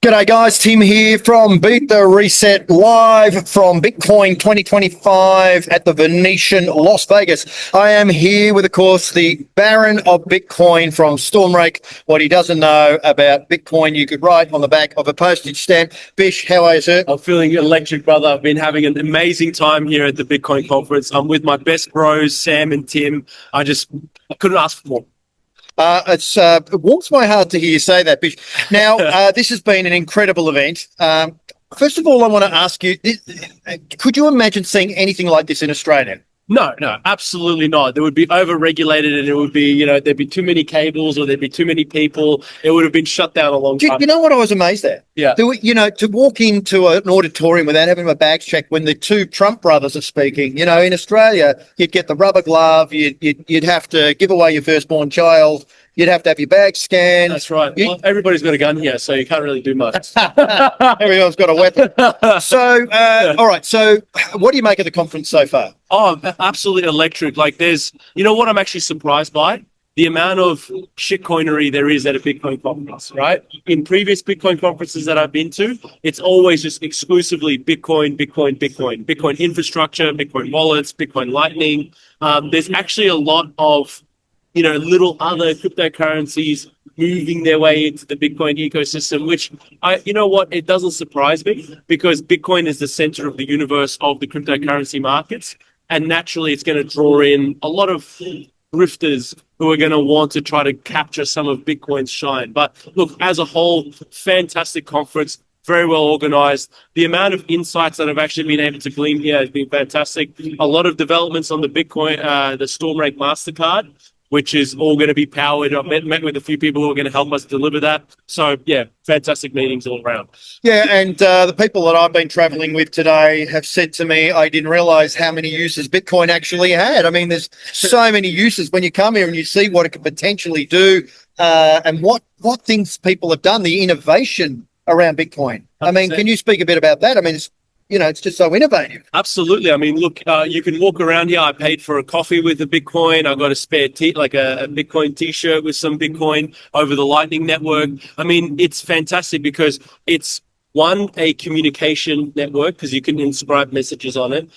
G'day guys, Tim here from Beat the Reset live from Bitcoin 2025 at the Venetian, Las Vegas. I am here with, of course, the Baron of Bitcoin from Stormrake. What he doesn't know about Bitcoin, you could write on the back of a postage stamp. Bish, how are you, sir? I'm feeling electric, brother. I've been having an amazing time here at the Bitcoin conference. I'm with my best bros, Sam and Tim. I couldn't ask for more. It warms my heart to hear you say that, Bish. Now, this has been an incredible event. First of all, I want to ask you, could you imagine seeing anything like this in Australia? No, absolutely not. There would be over-regulated and it would be, there'd be too many cables or there'd be too many people. It would have been shut down a long time. You know what I was amazed at? Yeah. To walk into an auditorium without having my bags checked when the two Trump brothers are speaking, in Australia, you'd get the rubber glove, you'd have to give away your firstborn child, you'd have to have your bag scanned. That's right. Well, everybody's got a gun here, so you can't really do much. Everyone's got a weapon. So, all right. So what do you make of the conference so far? Oh, absolutely electric. What I'm actually surprised by? The amount of shitcoinery there is at a Bitcoin conference, right? In previous Bitcoin conferences that I've been to, it's always just exclusively Bitcoin infrastructure, Bitcoin wallets, Bitcoin Lightning. There's actually a lot of, little other cryptocurrencies moving their way into the Bitcoin ecosystem, which it doesn't surprise me because Bitcoin is the center of the universe of the cryptocurrency markets. And naturally, it's going to draw in a lot of grifters who are going to want to try to capture some of Bitcoin's shine. But look, as a whole, fantastic conference, very well organized. The amount of insights that I've actually been able to glean here has been fantastic. A lot of developments on the Bitcoin, the Stormrake MasterCard, which is all going to be powered. I've met with a few people who are going to help us deliver that. So, yeah, fantastic meetings all around. Yeah, and the people that I've been traveling with today have said to me, I didn't realize how many uses Bitcoin actually had. I mean, there's so many uses when you come here and you see what it could potentially do and what things people have done, the innovation around Bitcoin. 100%. I mean, can you speak a bit about that? I mean, it's just so innovative. Absolutely. I mean, look, you can walk around here. I paid for a coffee with a Bitcoin. I got a spare a Bitcoin T-shirt with some Bitcoin over the Lightning Network. I mean, it's fantastic because it's a communication network because you can inscribe messages on it.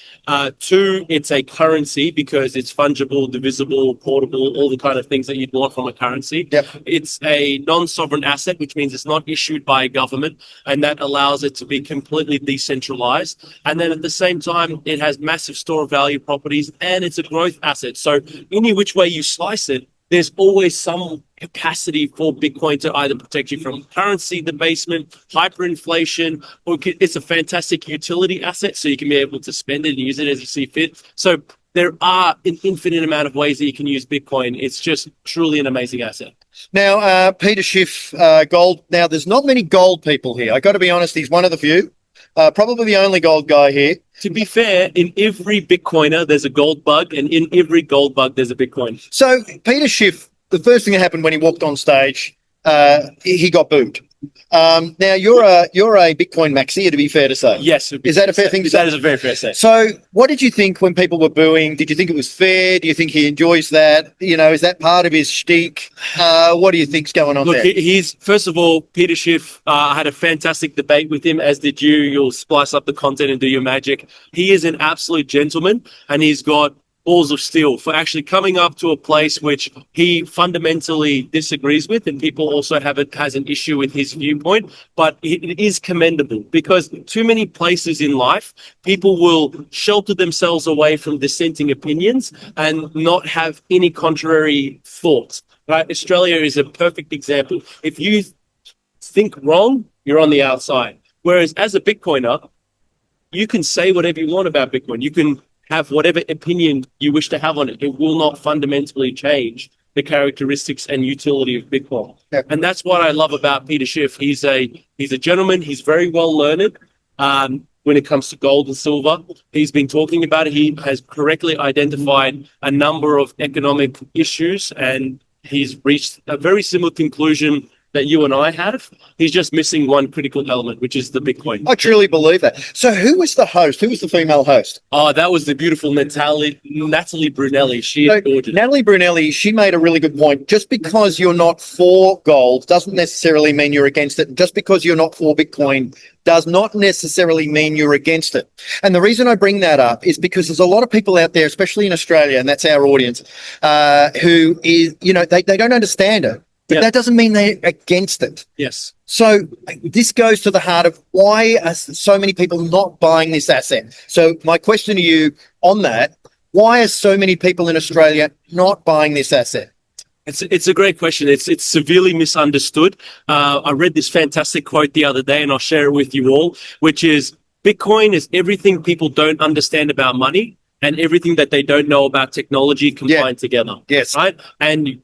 Two, it's a currency because it's fungible, divisible, portable, all the kind of things that you'd want from a currency. Yep. It's a non-sovereign asset, which means it's not issued by a government, and that allows it to be completely decentralized. And then at the same time, it has massive store of value properties, and it's a growth asset. So any which way you slice it, there's always some capacity for Bitcoin to either protect you from currency debasement, hyperinflation, or it's a fantastic utility asset, so you can be able to spend it and use it as you see fit. So there are an infinite amount of ways that you can use Bitcoin. It's just truly an amazing asset. Now, Peter Schiff, gold. Now, there's not many gold people here. I got to be honest, he's one of the few. Probably the only gold guy here. To be fair, in every Bitcoiner, there's a gold bug, and in every gold bug, there's a Bitcoin. So Peter Schiff, the first thing that happened when he walked on stage, he got booed. Now you're a Bitcoin maxi, to be fair to say. Yes. Is that a fair thing to say? That is a very fair say. So what did you think when people were booing? Did you think it was fair? Do you think he enjoys that? Is that part of his shtick? What do you think's going on there? Look, first of all, Peter Schiff, I had a fantastic debate with him, as did you. You'll splice up the content and do your magic. He is an absolute gentleman, and he's got balls of steel for actually coming up to a place which he fundamentally disagrees with, and people also has an issue with his viewpoint. But it is commendable because too many places in life, people will shelter themselves away from dissenting opinions and not have any contrary thoughts. Right? Australia is a perfect example. If you think wrong, you're on the outside. Whereas as a Bitcoiner, you can say whatever you want about Bitcoin. You can have whatever opinion you wish to have on it. It will not fundamentally change the characteristics and utility of Bitcoin. Yeah. And that's what I love about Peter Schiff. He's a gentleman. He's very well learned when it comes to gold and silver. He's been talking about it. He has correctly identified a number of economic issues, and he's reached a very similar conclusion that you and I have. He's just missing one critical element, which is the Bitcoin. I truly believe that. So who was the host? Who was the female host? Oh, that was the beautiful Natalie Brunelli. She is gorgeous. Natalie Brunelli, she made a really good point. Just because you're not for gold doesn't necessarily mean you're against it. Just because you're not for Bitcoin does not necessarily mean you're against it. And the reason I bring that up is because there's a lot of people out there, especially in Australia, and that's our audience, who is, they don't understand it. But that doesn't mean they're against it. Yes. So this goes to the heart of why are so many people not buying this asset? So my question to you on that, why are so many people in Australia not buying this asset? It's a great question. It's severely misunderstood. I read this fantastic quote the other day, and I'll share it with you all, which is Bitcoin is everything people don't understand about money and everything that they don't know about technology combined together. Yes. Right? And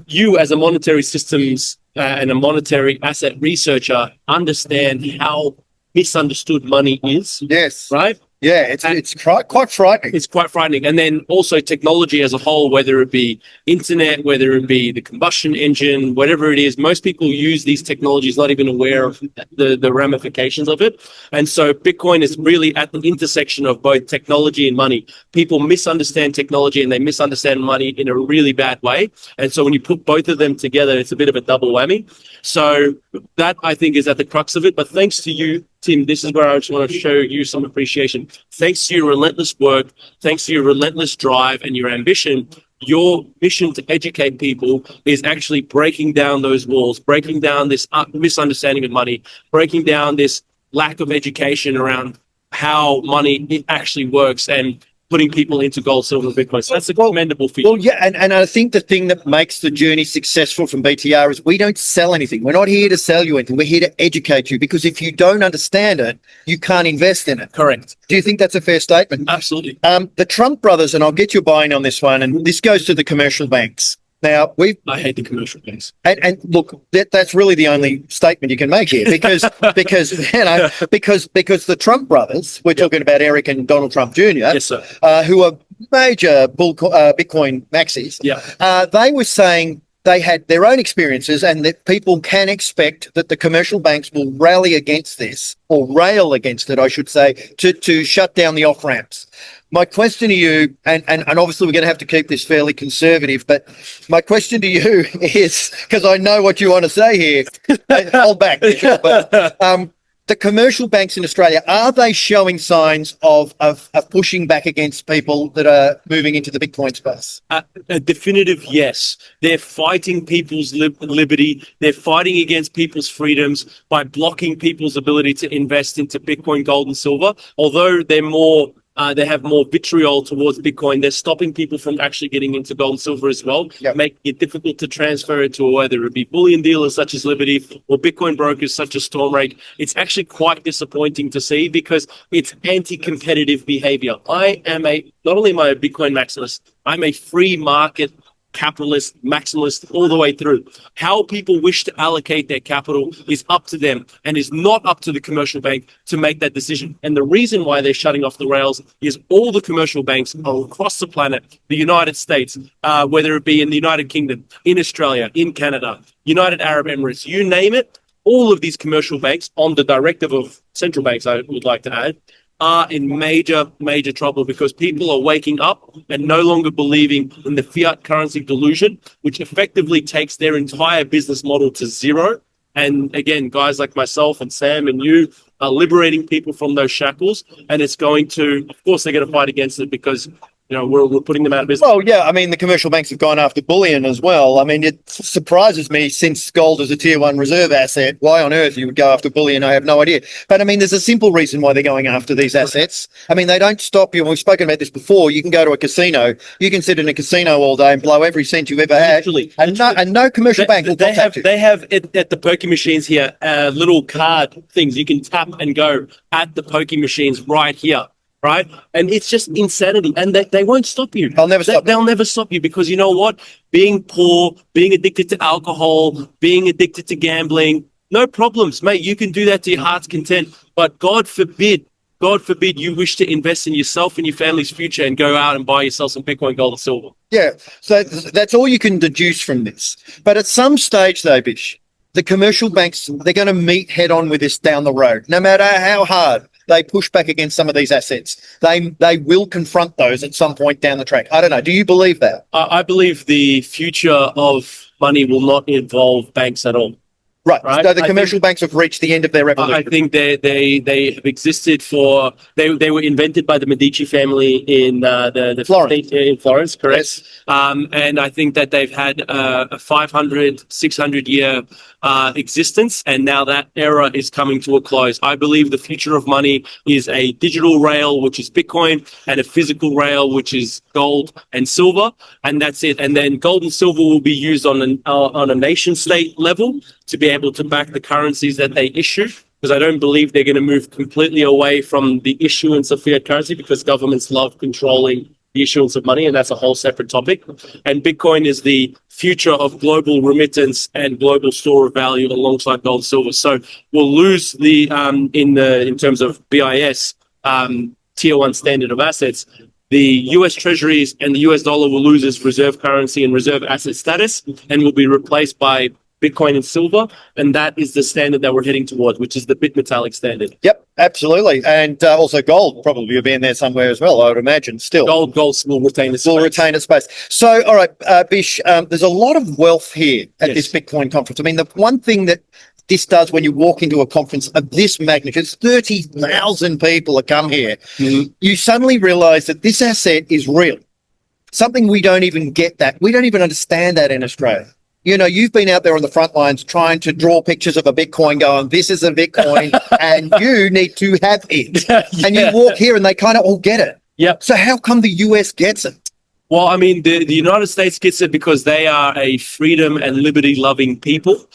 you as a monetary systems and a monetary asset researcher understand how misunderstood money is. Yes. Right? Yeah, it's quite frightening. It's quite frightening. And then also technology as a whole, whether it be internet, whether it be the combustion engine, whatever it is, most people use these technologies not even aware of the ramifications of it. And so Bitcoin is really at the intersection of both technology and money. People misunderstand technology and they misunderstand money in a really bad way. And so when you put both of them together, it's a bit of a double whammy. So that, I think, is at the crux of it. But thanks to you, Tim, this is where I just want to show you some appreciation. Thanks to your relentless work, thanks to your relentless drive and your ambition, your mission to educate people is actually breaking down those walls, breaking down this misunderstanding of money, breaking down this lack of education around how money actually works, and putting people into gold, silver, and Bitcoin. So that's a commendable feat. Well, yeah, and I think the thing that makes the journey successful from BTR is we don't sell anything. We're not here to sell you anything. We're here to educate you, because if you don't understand it, you can't invest in it. Correct. Do you think that's a fair statement? Absolutely. The Trump brothers, and I'll get your buy-in on this one, and this goes to the commercial banks. Now, I hate the commercial banks. And look, that's really the only statement you can make here, because because the Trump brothers, we're talking about Eric and Donald Trump Jr., Yes, sir. Who are major Bitcoin maxis. Yeah. They were saying they had their own experiences, and that people can expect that the commercial banks will rally against this, or rail against it, I should say, to shut down the off ramps. My question to you, and obviously we're going to have to keep this fairly conservative, but my question to you is, because I know what you want to say here, hold back. But, the commercial banks in Australia, are they showing signs of pushing back against people that are moving into the Bitcoin space? A definitive yes. They're fighting people's liberty. They're fighting against people's freedoms by blocking people's ability to invest into Bitcoin, gold, and silver. Although they have more vitriol towards Bitcoin, they're stopping people from actually getting into gold and silver as well, making it difficult to transfer it to whether it be bullion dealers such as Liberty or Bitcoin brokers such as Stormrake. It's actually quite disappointing to see, because it's anti-competitive behavior. Not only am I a Bitcoin maximalist, I'm a free market capitalist, maximalist, all the way through. How people wish to allocate their capital is up to them, and is not up to the commercial bank to make that decision. And the reason why they're shutting off the rails is all the commercial banks across the planet, the United States, whether it be in the United Kingdom, in Australia, in Canada, United Arab Emirates, you name it, all of these commercial banks, on the directive of central banks, I would like to add, are in major trouble, because people are waking up and no longer believing in the fiat currency delusion, which effectively takes their entire business model to zero. And again, guys like myself and Sam and you are liberating people from those shackles, and it's going to, of course, they're going to fight against it, because we're putting them out of business. Well, yeah, I mean, the commercial banks have gone after bullion as well. I mean, it surprises me, since gold is a tier 1 reserve asset, why on earth you would go after bullion, I have no idea. But I mean, there's a simple reason why they're going after these assets. I mean, they don't stop you. And we've spoken about this before. You can go to a casino, you can sit in a casino all day and blow every cent you've ever had. Literally. And no commercial bank will contact you. They have at the pokie machines here, little card things you can tap and go at the pokie machines right here. Right? And it's just insanity. And they won't stop you. They'll never stop. They'll never stop you, because you know what? Being poor, being addicted to alcohol, being addicted to gambling, no problems, mate. You can do that to your heart's content. But God forbid you wish to invest in yourself and your family's future and go out and buy yourself some Bitcoin, gold, and silver. Yeah. So that's all you can deduce from this. But at some stage, though, Bish, the commercial banks, they're going to meet head on with this down the road. No matter how hard they push back against some of these assets, they will confront those at some point down the track. I don't know. Do you believe that? I believe the future of money will not involve banks at all. Right. Right. So the commercial banks have reached the end of their revolution. I think they have existed for they were invented by the Medici family in the Florence. in Florence, correct? Yes. And I think that they've had a 500, 600 year existence, and now that era is coming to a close. I believe the future of money is a digital rail, which is Bitcoin, and a physical rail, which is gold and silver, and that's it. And then gold and silver will be used on a nation state level to be able to back the currencies that they issue, because I don't believe they're going to move completely away from the issuance of fiat currency, because governments love controlling the issuance of money, and that's a whole separate topic. And Bitcoin is the future of global remittance and global store of value alongside gold and silver. So we'll lose the in terms of BIS tier one standard of assets. The US Treasuries and the US dollar will lose its reserve currency and reserve asset status, and will be replaced by Bitcoin and silver, and that is the standard that we're heading towards, which is the BitMetallic standard. Yep, absolutely. And also gold probably will be in there somewhere as well, I would imagine, still. Gold will retain its space. Will retain its space. So, all right, Bish, there's a lot of wealth here at this Bitcoin conference. I mean, the one thing that this does when you walk into a conference of this magnitude, 30,000 people that come here, you suddenly realize that this asset is real. Something we don't even get that. We don't even understand that in Australia. You know, you've been out there on the front lines trying to draw pictures of a Bitcoin going, this is a Bitcoin and you need to have it. And you walk here and they kind of all get it. Yep. So how come the US gets it? Well, I mean, the United States gets it because they are a freedom and liberty-loving people.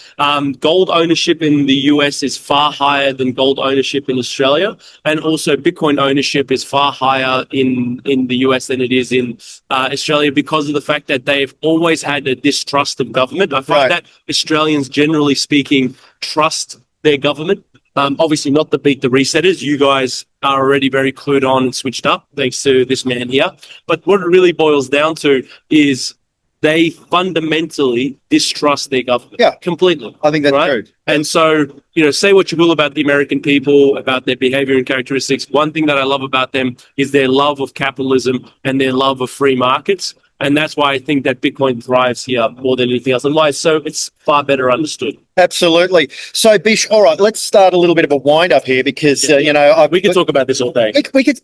Gold ownership in the US is far higher than gold ownership in Australia, and also Bitcoin ownership is far higher in the US than it is in Australia, because of the fact that they've always had a distrust of government. I find that Australians, generally speaking, trust their government. Obviously not to beat the resetters. You guys are already very clued on and switched up, thanks to this man here. But what it really boils down to is they fundamentally distrust their government. Yeah. Completely. I think that's true. And so, you know, say what you will about the American people, about their behavior and characteristics. One thing that I love about them is their love of capitalism and their love of free markets. And that's why I think that Bitcoin thrives here more than anything else. And why so it's far better understood. Absolutely. So, Bish, all right, let's start a little bit of a wind up here because, you know... we could talk about this all day. We could.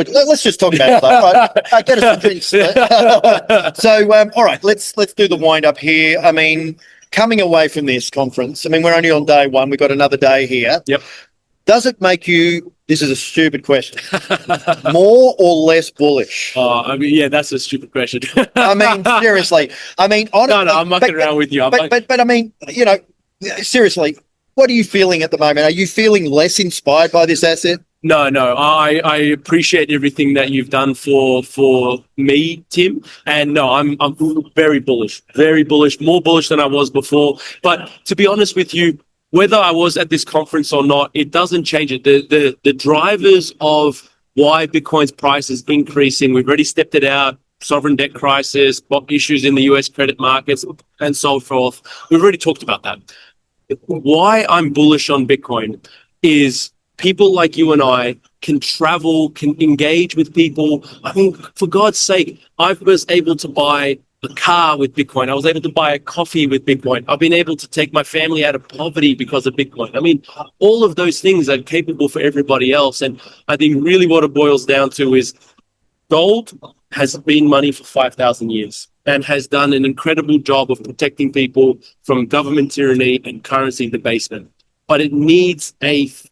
Let's just talk about it. Right? Get us some drinks. So, all right, let's do the wind up here. I mean, coming away from this conference, I mean, we're only on day one. We've got another day here. Yep. Does it make you, this is a stupid question, more or less bullish? Oh, I mean, yeah, that's a stupid question. I mean, seriously. I mean, honestly, no, I'm mucking around with you. But I mean, you know, seriously, what are you feeling at the moment? Are you feeling less inspired by this asset? No, I appreciate everything that you've done for me, Tim. And no, I'm very bullish, more bullish than I was before. But to be honest with you, whether I was at this conference or not, it doesn't change it. The drivers of why Bitcoin's price is increasing, we've already stepped it out, sovereign debt crisis, issues in the US credit markets, and so forth. We've already talked about that. Why I'm bullish on Bitcoin is people like you and I can travel, can engage with people. I mean, for God's sake, I was able to buy a car with Bitcoin. I was able to buy a coffee with Bitcoin. I've been able to take my family out of poverty because of Bitcoin. I mean, all of those things are capable for everybody else. And I think really what it boils down to is gold has been money for 5,000 years and has done an incredible job of protecting people from government tyranny and currency debasement. But it needs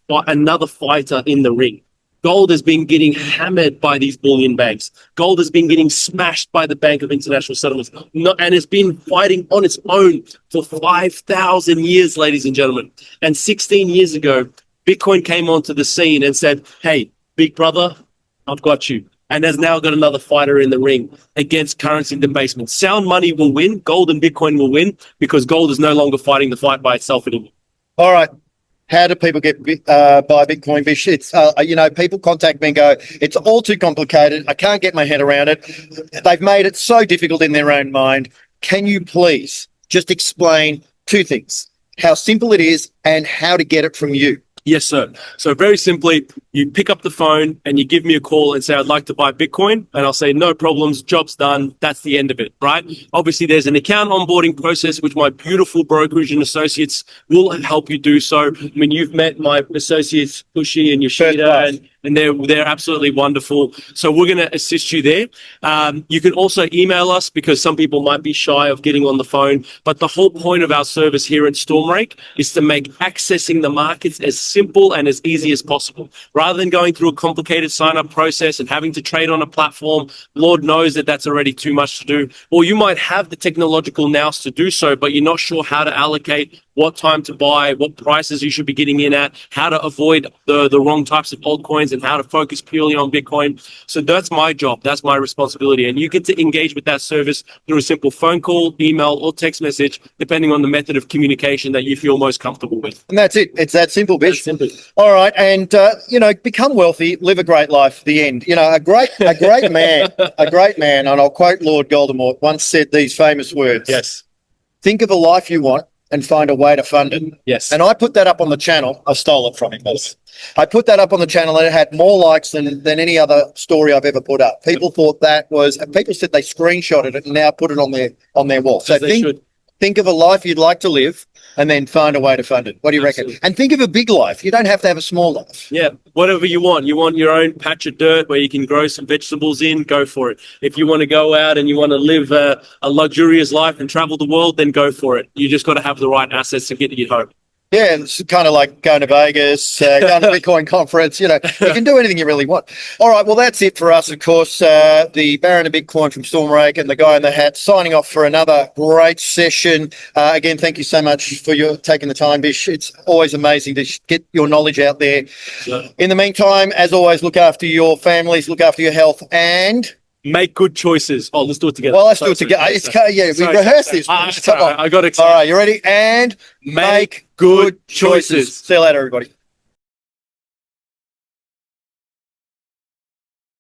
another fighter in the ring. Gold has been getting hammered by these bullion banks. Gold has been getting smashed by the Bank of International Settlements. And it's been fighting on its own for 5,000 years, ladies and gentlemen. And 16 years ago, Bitcoin came onto the scene and said, hey, big brother, I've got you. And has now got another fighter in the ring against currency debasement. Sound money will win. Gold and Bitcoin will win because gold is no longer fighting the fight by itself anymore. All right. How do people get buy Bitcoin, Bish? It's you know, people contact me and go, it's all too complicated. I can't get my head around it. They've made it so difficult in their own mind. Can you please just explain two things? how simple it is, and how to get it from you. Yes, sir. So very simply, you pick up the phone and you give me a call and say, I'd like to buy Bitcoin. And I'll say, no problems, job's done. That's the end of it, right? Obviously, there's an account onboarding process, which my beautiful brokerage and associates will help you do so. I mean, you've met my associates, Pushy and Yoshida, and they're absolutely wonderful. So we're going to assist you there. You can also email us because some people might be shy of getting on the phone. But the whole point of our service here at Stormrake is to make accessing the markets as simple and as easy as possible. Rather than going through a complicated sign-up process and having to trade on a platform, Lord knows that that's already too much to do. Or you might have the technological nous to do so, but you're not sure how to allocate, what time to buy, what prices you should be getting in at, how to avoid the wrong types of altcoins, and how to focus purely on Bitcoin. So that's my job. That's my responsibility. And you get to engage with that service through a simple phone call, email, or text message, depending on the method of communication that you feel most comfortable with. And that's it. It's that simple, Bish. Simple. All right. And, become wealthy, live a great life, the end. A great man, and I'll quote Lord Voldemort, once said these famous words. Yes. Think of a life you want and find a way to fund it. Yes. And I put that up on the channel. I stole it from him. I put that up on the channel and it had more likes than any other story I've ever put up. People thought people said they screenshotted it and now put it on their wall. So think of a life you'd like to live and then find a way to fund it. What do you reckon? And think of a big life. You don't have to have a small life. Yeah, whatever you want. You want your own patch of dirt where you can grow some vegetables in, go for it. If you want to go out and you want to live a luxurious life and travel the world, then go for it. You just got to have the right assets to get you home. Yeah, it's kind of like going to Vegas, going to a Bitcoin conference. You can do anything you really want. All right, well, that's it for us, of course. The Baron of Bitcoin from Stormrake and the guy in the hat signing off for another great session. Again, thank you so much for taking the time, Bish. It's always amazing to get your knowledge out there. Yeah. In the meantime, as always, look after your families, look after your health, and make good choices. Oh, let's do it together. Well, let's do it together. We rehearsed this. I got excited. All right, you ready? And make good choices. See you later, everybody.